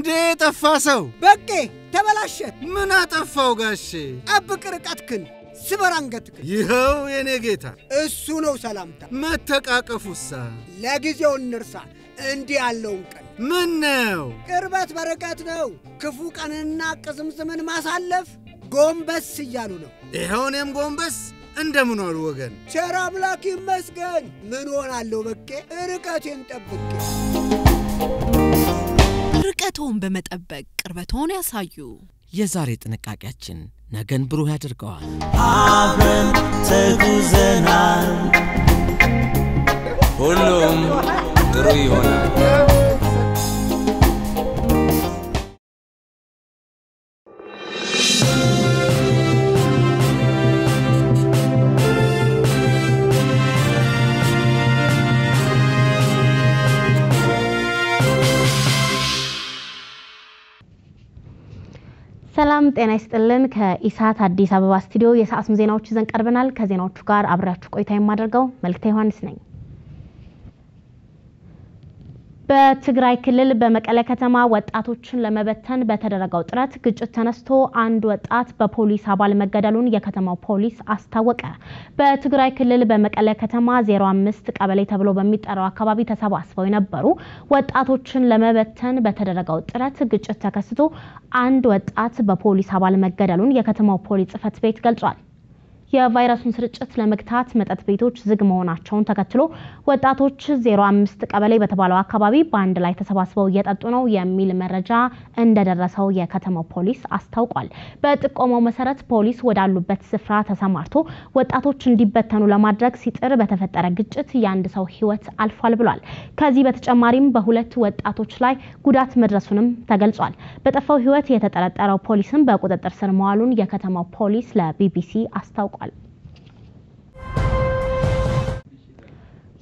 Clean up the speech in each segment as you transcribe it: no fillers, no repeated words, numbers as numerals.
እንዴ ጠፋሰው በቄ ተበላሸ ምን አጠፋው ጋሼ አብቅ ርቀትክን ስበር አንገትክን ይኸው የኔ ጌታ እሱ ነው ሰላምታ መተቃቀፉሳ ለጊዜው እንርሳ እንዲ ያለውን ቀን ምን ነው ቅርበት በረከት ነው ክፉ ቀንና ቅዝምዝምን ማሳለፍ ጎንበስ ይያሉ ነው ይኸውንም ጎንበስ እንደምን ዋሉ ወገን ቸር አምላክ ይመስገን ምን ሆናለሁ በቄ ርቀቴን ጠብቄ ርቀቶን በመጠበቅ ቅርበቶን ያሳዩ የዛሬ ጥንቃቄያችን ነገን ብሩህ ያድርገዋል አብረን ተጉዘናል ሁሉም ጥሩ ይሆናል ሰላም ጤና ይስጥልን ከኢሳት አዲስ አበባ ስቱዲዮ የሰዓቱን ዜናዎች ይዘን ቀርበናል ከዜናዎቹ ጋር አብራችሁ ቆይታ የማደርገው መልክተ ዮሐንስ ነኝ በትግራይ ክልል በመቀለ ከተማ ወጣቶችን ለመበተን በተደረገው ጥረት ግጭት ተነስቶ አንድ ወጣት በፖሊስ አባል መገደሉን የከተማው ፖሊስ አስታወቀ በትግራይ ክልል በመቀለ ከተማ 05 ቀበሌ ተብሎ በሚጠራው አካባቢ ተሰባስበው የነበሩ ወጣቶችን ለመበተን በተደረገው ጥረት ግጭት ተከስቶ አንድ ወጣት በፖሊስ አባል መገደሉን የከተማው ፖሊስ ጽፈት ቤት ገልጿል የቫይረሱን ስርጭት ለመግታት መጠጥ ቤቶች ዝግ መሆናቸውን ተከትሎ ወጣቶች 05 ቀበሌ በተባለው አካባቢ ባንድ ላይ ተሰባስበው እየጠጡ ነው የሚል መረጃ እንደደረሰው የከተማው ፖሊስ አስታውቋል በጥቆማው መሰረት ፖሊስ ወዳሉበት ስፍራ ተሰማርቶ ወጣቶች እንዲበተኑ ለማድረግ ሲጥር በተፈጠረ ግጭት ያንድ ሰው ህይወት አልፏል ብሏል ከዚህ በተጨማሪም በሁለት ወጣቶች ላይ ጉዳት መድረሱንም ተገልጿል በጠፋው ህይወት የተጠረጠረው ፖሊስም በቁጥጥር ስር መዋሉን የከተማው ፖሊስ ለቢቢሲ አስታውቋል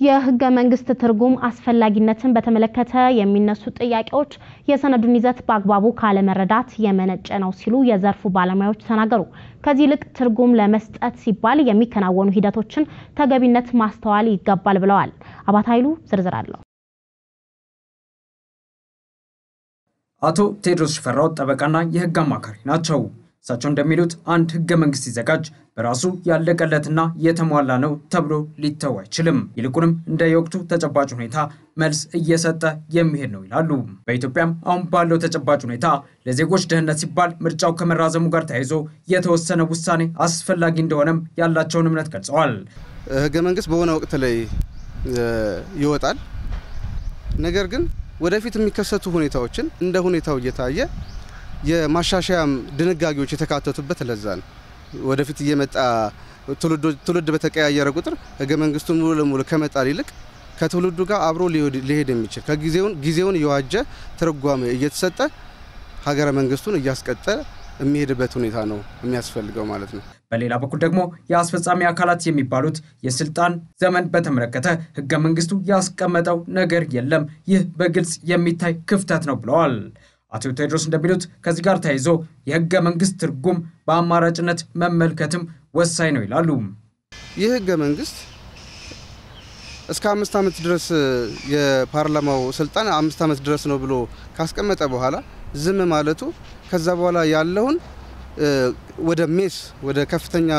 የህገ መንግስት ትርጉም አስፈላጊነትን በተመለከተ የሚነሱ ጥያቄዎች የሰነዱን ይዘት በአግባቡ ካለ መረዳት የመነጨ ነው ሲሉ የዘርፉ ባለሙያዎች ተናገሩ ከዚህ ልቅ ትርጉም ለመስጠት ሲባል የሚከናወኑ ሂደቶችን ተገቢነት ማስተዋል ይገባል ብለዋል አባታይሉ ዝርዝር አለው አቶ ቴድሮስ ሽፈራው ጠበቃና የህግ አማካሪ ናቸው እሳቸው እንደሚሉት አንድ ህገ መንግስት ሲዘጋጅ በራሱ ያለቀለትና የተሟላ ነው ተብሎ ሊተው አይችልም ይልቁንም እንደ የወቅቱ ተጨባጭ ሁኔታ መልስ እየሰጠ የሚሄድ ነው ይላሉ በኢትዮጵያም አሁን ባለው ተጨባጭ ሁኔታ ለዜጎች ደህንነት ሲባል ምርጫው ከመራዘሙ ጋር ተያይዞ የተወሰነ ውሳኔ አስፈላጊ እንደሆነም ያላቸውን እምነት ገልጸዋል ህገ መንግስት በሆነ ወቅት ላይ ይወጣል ነገር ግን ወደፊት የሚከሰቱ ሁኔታዎችን እንደ ሁኔታው እየታየ የማሻሻያም ድንጋጌዎች የተካተቱበት ለዛ ነው ወደፊት እየመጣ ትውልድ በተቀያየረ ቁጥር ህገ መንግስቱን ሙሉ ለሙሉ ከመጣል ይልቅ ከትውልዱ ጋር አብሮ ሊሄድ የሚችል ከጊዜውን የዋጀ ትርጓሜ እየተሰጠ ሀገረ መንግስቱን እያስቀጠለ የሚሄድበት ሁኔታ ነው የሚያስፈልገው ማለት ነው በሌላ በኩል ደግሞ የአስፈጻሚ አካላት የሚባሉት የስልጣን ዘመን በተመለከተ ህገ መንግስቱ ያስቀመጠው ነገር የለም ይህ በግልጽ የሚታይ ክፍተት ነው ብለዋል አቶ ቴድሮስ እንደሚሉት ከዚህ ጋር ተያይዞ የህገ መንግስት ትርጉም በአማራጭነት መመልከትም ወሳኝ ነው ይላሉ ይህ ህገ መንግስት እስከ 5 አመት ድረስ የፓርላማው ስልጣን 5 አመት ድረስ ነው ብሎ ካስቀመጠ በኋላ ዝም ማለቱ ከዛ በኋላ ያለውን ወደ ከፍተኛ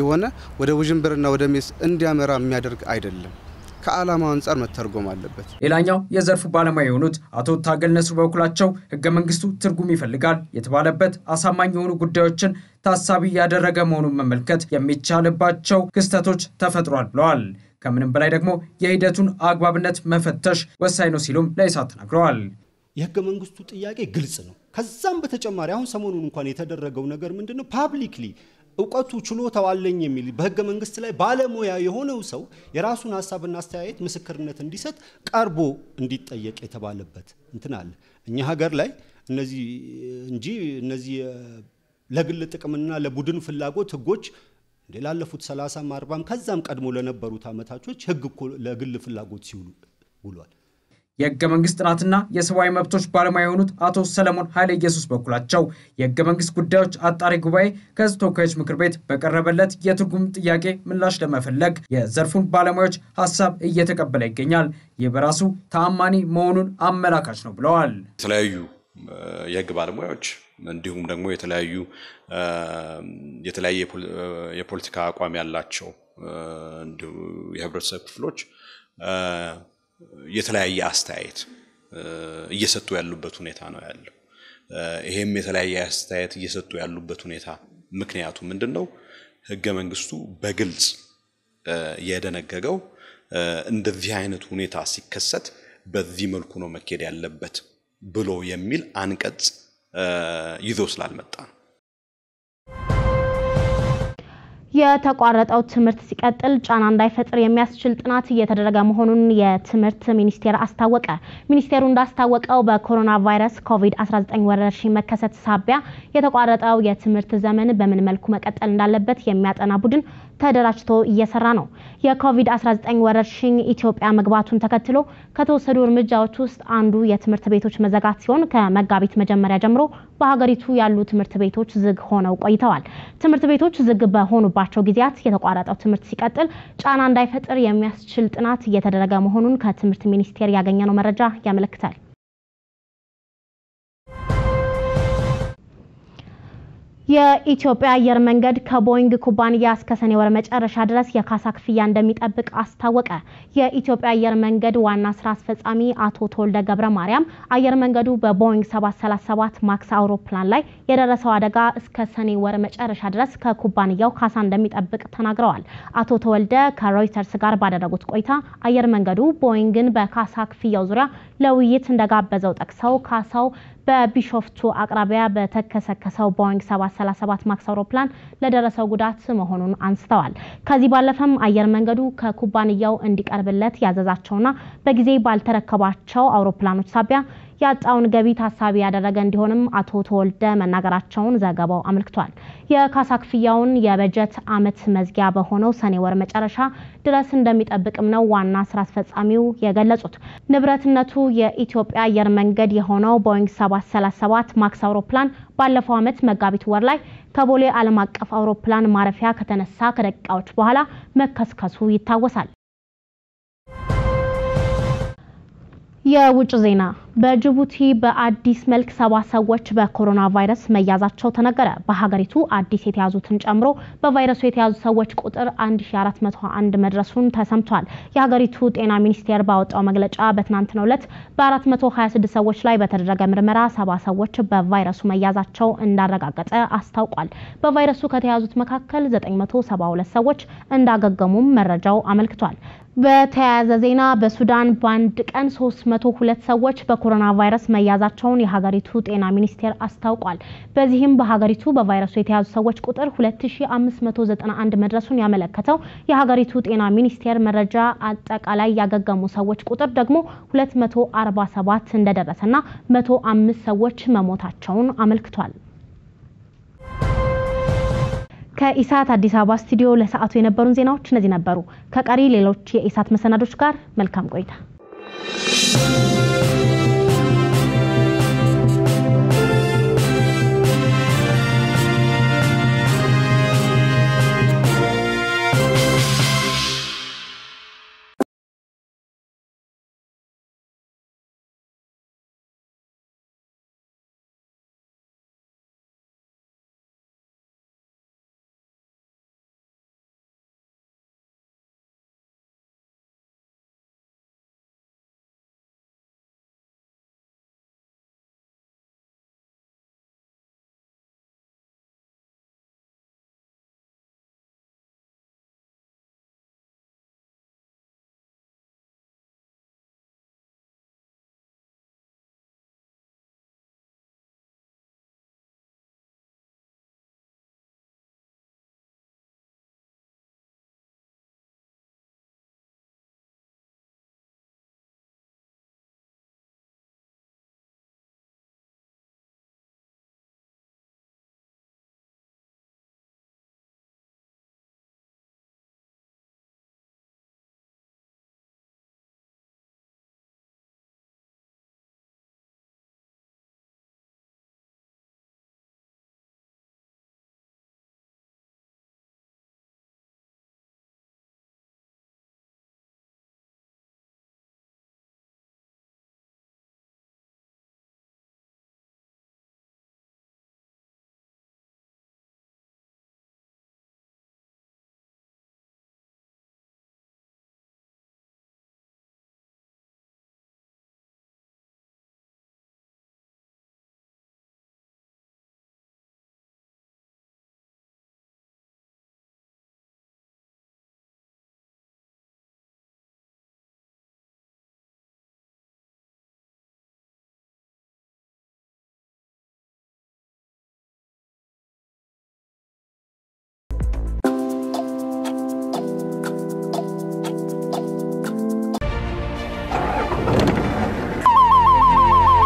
የሆነ ወደ ውጅንብርና ወደ ሜስ እንዲያመራ የሚያደርግ አይደለም ከዓላማው አንፃር መተርጎም አለበት ሌላኛው የዘርፉ ባለሙያ የሆኑት አቶ ታገል ነሱ በኩላቸው ህገ መንግስቱ ትርጉም ይፈልጋል የተባለበት አሳማኝ የሆኑ ጉዳዮችን ታሳቢ ያደረገ መሆኑን መመልከት የሚቻልባቸው ክስተቶች ተፈጥሯል ብለዋል ከምንም በላይ ደግሞ የሂደቱን አግባብነት መፈተሽ ወሳኝ ነው ሲሉም ለኢሳት ተናግረዋል የህገ መንግስቱ ጥያቄ ግልጽ ነው ከዛም በተጨማሪ አሁን ሰሞኑን እንኳን የተደረገው ነገር ምንድነው ፓብሊክሊ እውቀቱ ችሎታው አለኝ የሚል በህገ መንግስት ላይ ባለሙያ የሆነው ሰው የራሱን ሐሳብና አስተያየት ምስክርነት እንዲሰጥ ቀርቦ እንዲጠየቅ የተባለበት እንትን አለ እኛ ሀገር ላይ እነዚህ ለግል ጥቅምና ለቡድን ፍላጎት ህጎች ላለፉት 30 40 ከዛም ቀድሞ ለነበሩት አመታቾች ህግ እኮ ለግል ፍላጎት ሲውሉ ውሏል የህገ መንግስት ጥናትና የሰብአዊ መብቶች ባለሙያ የሆኑት አቶ ሰለሞን ኃይለ ኢየሱስ በኩላቸው የህገ መንግስት ጉዳዮች አጣሪ ጉባኤ ከህዝብ ተወካዮች ምክር ቤት በቀረበለት የትርጉም ጥያቄ ምላሽ ለመፈለግ የዘርፉን ባለሙያዎች ሐሳብ እየተቀበለ ይገኛል። ይህ በራሱ ተአማኒ መሆኑን አመላካች ነው ብለዋል። የተለያዩ የህግ ባለሙያዎች እንዲሁም ደግሞ የተለያየ የፖለቲካ አቋም ያላቸው እንዲሁ የህብረተሰብ ክፍሎች የተለያየ አስተያየት እየሰጡ ያሉበት ሁኔታ ነው ያለው። ይሄም የተለያየ አስተያየት እየሰጡ ያሉበት ሁኔታ ምክንያቱ ምንድነው? ህገ መንግስቱ በግልጽ የደነገገው እንደዚህ አይነት ሁኔታ ሲከሰት በዚህ መልኩ ነው መከድ ያለበት ብሎ የሚል አንቀጽ ይዞ ስላልመጣ ነው። የተቋረጠው ትምህርት ሲቀጥል ጫና እንዳይፈጥር የሚያስችል ጥናት እየተደረገ መሆኑን የትምህርት ሚኒስቴር አስታወቀ። ሚኒስቴሩ እንዳስታወቀው በኮሮና ቫይረስ ኮቪድ-19 ወረርሽኝ መከሰት ሳቢያ የተቋረጠው የትምህርት ዘመን በምን መልኩ መቀጠል እንዳለበት የሚያጠና ቡድን ተደራጅቶ እየሰራ ነው። የኮቪድ-19 ወረርሽኝ ኢትዮጵያ መግባቱን ተከትሎ ከተወሰዱ እርምጃዎች ውስጥ አንዱ የትምህርት ቤቶች መዘጋት ሲሆን ከመጋቢት መጀመሪያ ጀምሮ በሀገሪቱ ያሉ ትምህርት ቤቶች ዝግ ሆነው ቆይተዋል። ትምህርት ቤቶች ዝግ በሆኑባቸው ጊዜያት የተቋረጠው ትምህርት ሲቀጥል ጫና እንዳይፈጥር የሚያስችል ጥናት እየተደረገ መሆኑን ከትምህርት ሚኒስቴር ያገኘነው መረጃ ያመለክታል። የኢትዮጵያ አየር መንገድ ከቦይንግ ኩባንያ እስከ ሰኔ ወር መጨረሻ ድረስ የካሳ ክፍያ እንደሚጠብቅ አስታወቀ። የኢትዮጵያ አየር መንገድ ዋና ስራ አስፈጻሚ አቶ ተወልደ ገብረ ማርያም አየር መንገዱ በቦይንግ 737 ማክስ አውሮፕላን ላይ የደረሰው አደጋ እስከ ሰኔ ወር መጨረሻ ድረስ ከኩባንያው ካሳ እንደሚጠብቅ ተናግረዋል። አቶ ተወልደ ከሮይተርስ ጋር ባደረጉት ቆይታ አየር መንገዱ ቦይንግን በካሳ ክፍያው ዙሪያ ለውይይት እንደጋበዘው ጠቅሰው ካሳው በቢሾፍቱ አቅራቢያ በተከሰከሰው ቦይንግ 737 ማክስ አውሮፕላን ለደረሰው ጉዳት መሆኑን አንስተዋል። ከዚህ ባለፈም አየር መንገዱ ከኩባንያው እንዲቀርብለት ያዘዛቸውና በጊዜ ባልተረከባቸው አውሮፕላኖች ሳቢያ ያጣውን ገቢ ታሳቢ ያደረገ እንዲሆንም አቶ ተወልደ መናገራቸውን ዘገባው አመልክቷል። የካሳ ክፍያውን የበጀት ዓመት መዝጊያ በሆነው ሰኔ ወር መጨረሻ ድረስ እንደሚጠብቅም ነው ዋና ስራ አስፈጻሚው የገለጹት። ንብረትነቱ የኢትዮጵያ አየር መንገድ የሆነው ቦይንግ 737 ማክስ አውሮፕላን ባለፈው ዓመት መጋቢት ወር ላይ ከቦሌ ዓለም አቀፍ አውሮፕላን ማረፊያ ከተነሳ ከደቂቃዎች በኋላ መከስከሱ ይታወሳል። የውጭ ዜና በጅቡቲ በአዲስ መልክ 7 ሰዎች በኮሮና ቫይረስ መያዛቸው ተነገረ። በሀገሪቱ አዲስ የተያዙትን ጨምሮ በቫይረሱ የተያዙ ሰዎች ቁጥር 1401 መድረሱን ተሰምቷል። የሀገሪቱ ጤና ሚኒስቴር ባወጣው መግለጫ በትናንትናው ዕለት በ426 ሰዎች ላይ በተደረገ ምርመራ 70 ሰዎች በቫይረሱ መያዛቸው እንዳረጋገጠ አስታውቋል። በቫይረሱ ከተያዙት መካከል 972 ሰዎች እንዳገገሙም መረጃው አመልክቷል። በተያያዘ ዜና በሱዳን በአንድ ቀን 302 ሰዎች በኮሮና ቫይረስ መያዛቸውን የሀገሪቱ ጤና ሚኒስቴር አስታውቋል። በዚህም በሀገሪቱ በቫይረሱ የተያዙ ሰዎች ቁጥር 2591 መድረሱን ያመለከተው የሀገሪቱ ጤና ሚኒስቴር መረጃ አጠቃላይ ያገገሙ ሰዎች ቁጥር ደግሞ 247 እንደደረሰና 105 ሰዎች መሞታቸውን አመልክቷል። ከኢሳት አዲስ አበባ ስቱዲዮ ለሰዓቱ የነበሩን ዜናዎች እነዚህ ነበሩ። ከቀሪ ሌሎች የኢሳት መሰናዶች ጋር መልካም ቆይታ።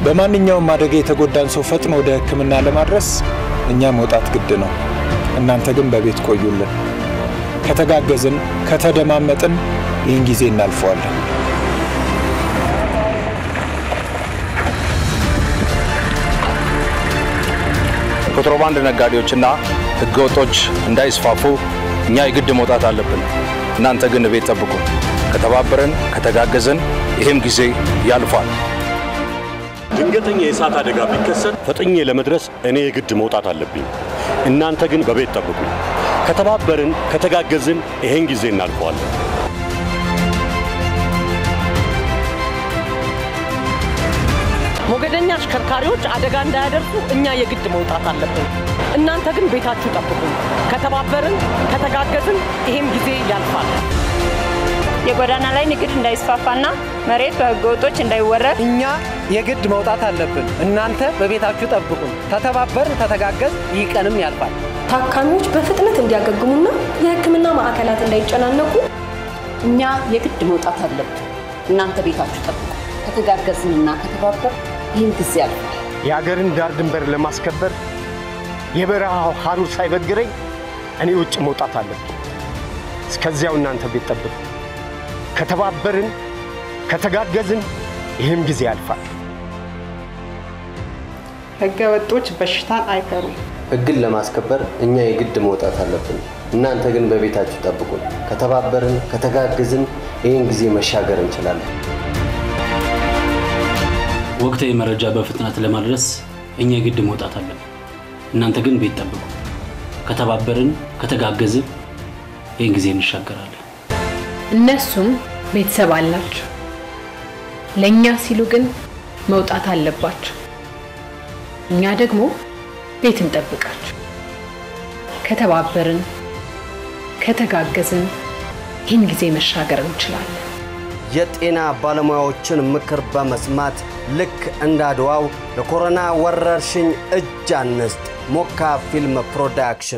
በማንኛውም አደጋ የተጎዳን ሰው ፈጥኖ ወደ ሕክምና ለማድረስ እኛ መውጣት ግድ ነው። እናንተ ግን በቤት ቆዩልን። ከተጋገዝን ከተደማመጥን ይህን ጊዜ እናልፈዋለን። ኮንትሮባንድ ነጋዴዎችና ህገወጦች እንዳይስፋፉ እኛ የግድ መውጣት አለብን። እናንተ ግን ቤት ጠብቁ። ከተባበረን ከተጋገዝን ይህም ጊዜ ያልፋል። ድንገተኛ የእሳት አደጋ ቢከሰት ፈጥኜ ለመድረስ እኔ የግድ መውጣት አለብኝ። እናንተ ግን በቤት ጠብቁ። ከተባበረን ከተጋገዝን ይህን ጊዜ እናልፈዋለን። ሞገደኛ አሽከርካሪዎች አደጋ እንዳያደርሱ እኛ የግድ መውጣት አለብን። እናንተ ግን ቤታችሁ ጠብቁ። ከተባበረን ከተጋገዝን ይህም ጊዜ ያልፋል። የጎዳና ላይ ንግድ እንዳይስፋፋና መሬት በህገወጦች እንዳይወረድ እኛ የግድ መውጣት አለብን። እናንተ በቤታችሁ ጠብቁ። ከተባበርን ከተጋገዝ ይህ ቀንም ያልፋል። ታካሚዎች በፍጥነት እንዲያገግሙና የህክምና ማዕከላት እንዳይጨናነቁ እኛ የግድ መውጣት አለብን። እናንተ ቤታችሁ ጠብቁ። ከተጋገዝንና ከተባበር ይህን ጊዜ ያልፋል። የሀገርን ዳር ድንበር ለማስከበር የበረሃው ሐሩር ሳይበግረኝ እኔ ውጭ መውጣት አለብኝ። እስከዚያው እናንተ ቤት ጠብቁ። ከተባበርን ከተጋገዝን ይህም ጊዜ ያልፋል። ህገ ወጦች በሽታን አይፈሩም። ህግን ለማስከበር እኛ የግድ መውጣት አለብን። እናንተ ግን በቤታችሁ ጠብቁ። ከተባበርን ከተጋገዝን ይህን ጊዜ መሻገር እንችላለን። ወቅታዊ መረጃ በፍጥነት ለማድረስ እኛ የግድ መውጣት አለብን። እናንተ ግን ቤት ጠብቁ። ከተባበርን ከተጋገዝን ይህን ጊዜ እንሻገራለን። እነሱም ቤተሰብ አላቸው። ለኛ ሲሉ ግን መውጣት አለባቸው። እኛ ደግሞ ቤት እንጠብቃቸው። ከተባበርን ከተጋገዝን ይህን ጊዜ መሻገር እንችላለን። የጤና ባለሙያዎችን ምክር በመስማት ልክ እንዳድዋው ለኮሮና ወረርሽኝ እጅ አንስት። ሞካ ፊልም ፕሮዳክሽን